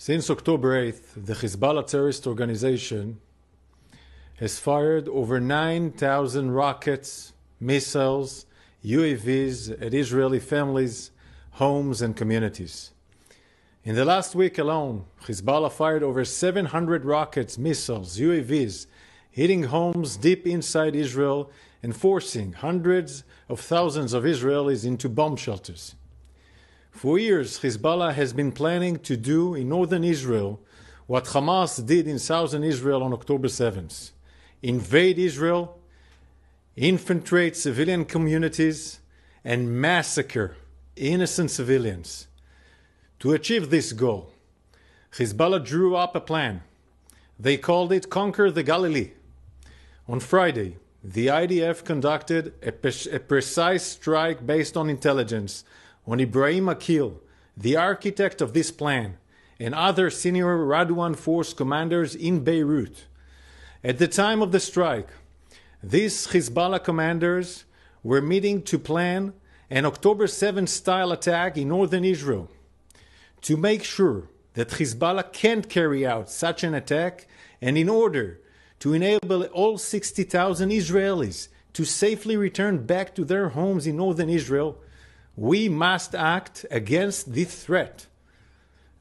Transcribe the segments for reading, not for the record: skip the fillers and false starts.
Since October 8th, the Hezbollah terrorist organization has fired over 9,000 rockets, missiles, UAVs at Israeli families, homes, and communities. In the last week alone, Hezbollah fired over 700 rockets, missiles, UAVs, hitting homes deep inside Israel and forcing hundreds of thousands of Israelis into bomb shelters. For years, Hezbollah has been planning to do in northern Israel what Hamas did in southern Israel on October 7th. Invade Israel, infiltrate civilian communities, and massacre innocent civilians. To achieve this goal, Hezbollah drew up a plan. They called it Conquer the Galilee. On Friday, the IDF conducted a precise strike based on intelligence on Ibrahim Akil, the architect of this plan, and other senior Radwan force commanders in Beirut. At the time of the strike, these Hezbollah commanders were meeting to plan an October 7th style attack in northern Israel. To make sure that Hezbollah can't carry out such an attack, and in order to enable all 60,000 Israelis to safely return back to their homes in northern Israel, we must act against this threat.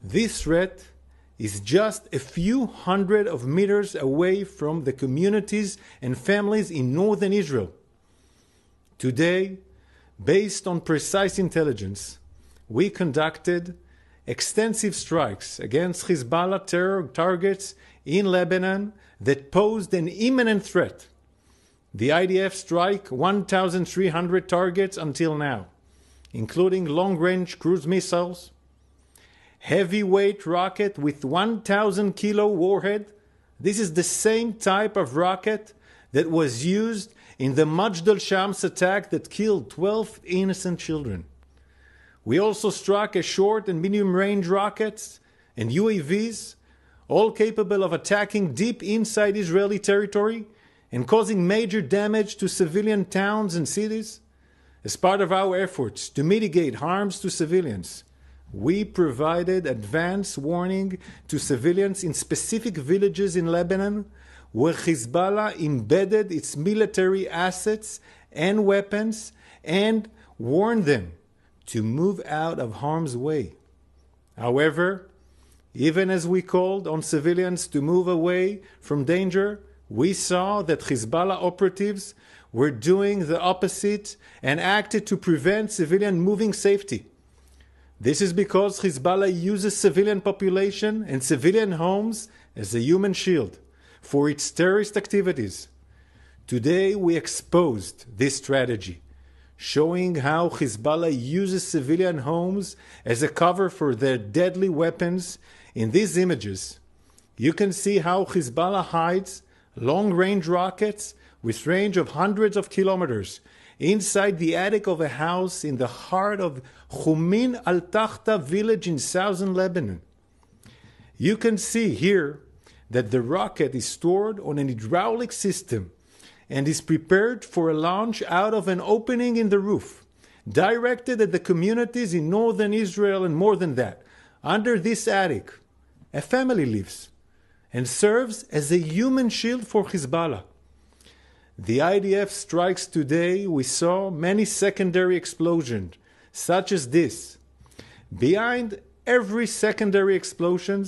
This threat is just a few hundred of meters away from the communities and families in northern Israel. Today, based on precise intelligence, we conducted extensive strikes against Hezbollah terror targets in Lebanon that posed an imminent threat. The IDF struck 1,300 targets until now, including long-range cruise missiles, heavyweight rocket with 1,000 kilo warhead. This is the same type of rocket that was used in the Majdal Shams attack that killed 12 innocent children. We also struck a short and medium-range rockets and UAVs, all capable of attacking deep inside Israeli territory and causing major damage to civilian towns and cities. As part of our efforts to mitigate harms to civilians, we provided advance warning to civilians in specific villages in Lebanon where Hezbollah embedded its military assets and weapons and warned them to move out of harm's way. However, even as we called on civilians to move away from danger, we saw that Hezbollah operatives were doing the opposite and acted to prevent civilian moving safety. This is because Hezbollah uses civilian population and civilian homes as a human shield for its terrorist activities. Today we exposed this strategy, showing how Hezbollah uses civilian homes as a cover for their deadly weapons. In these images, you can see how Hezbollah hides long-range rockets with range of hundreds of kilometers inside the attic of a house in the heart of Khumin al-Takhta village in southern Lebanon. You can see here that the rocket is stored on an hydraulic system and is prepared for a launch out of an opening in the roof, directed at the communities in northern Israel. And more than that, under this attic, a family lives and serves as a human shield for Hezbollah. The IDF strikes today, we saw many secondary explosions, such as this. Behind every secondary explosion,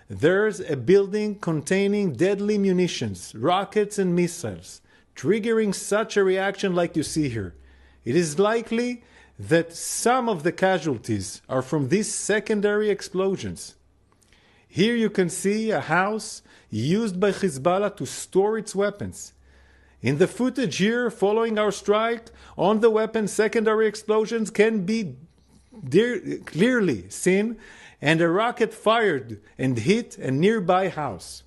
there's a building containing deadly munitions, rockets and missiles, triggering such a reaction like you see here. It is likely that some of the casualties are from these secondary explosions. Here you can see a house used by Hezbollah to store its weapons. In the footage here following our strike on the weapon, secondary explosions can be clearly seen, and a rocket fired and hit a nearby house.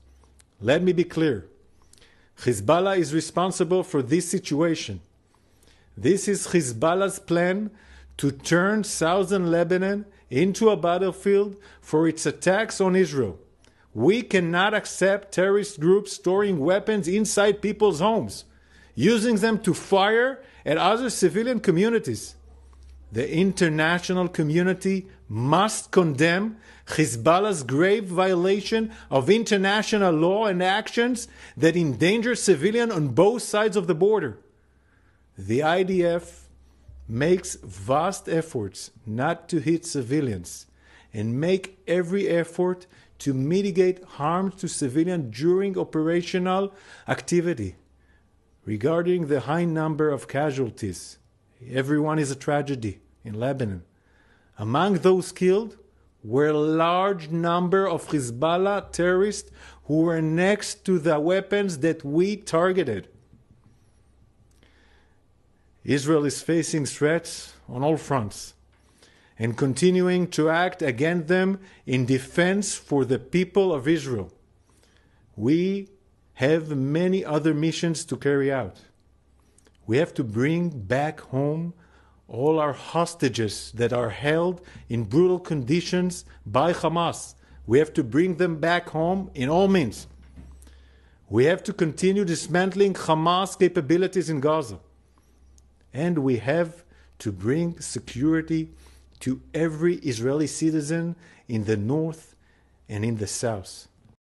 Let me be clear. Hezbollah is responsible for this situation. This is Hezbollah's plan to turn southern Lebanon into a battlefield for its attacks on Israel. We cannot accept terrorist groups storing weapons inside people's homes, using them to fire at other civilian communities. The international community must condemn Hezbollah's grave violation of international law and actions that endanger civilians on both sides of the border. The IDF makes vast efforts not to hit civilians and make every effort to mitigate harm to civilians during operational activity. Regarding the high number of casualties, everyone is a tragedy in Lebanon. Among those killed were a large number of Hezbollah terrorists who were next to the weapons that we targeted. Israel is facing threats on all fronts and continuing to act against them in defense for the people of Israel. We have many other missions to carry out. We have to bring back home all our hostages that are held in brutal conditions by Hamas. We have to bring them back home in all means. We have to continue dismantling Hamas capabilities in Gaza. And we have to bring security to every Israeli citizen in the north and in the south.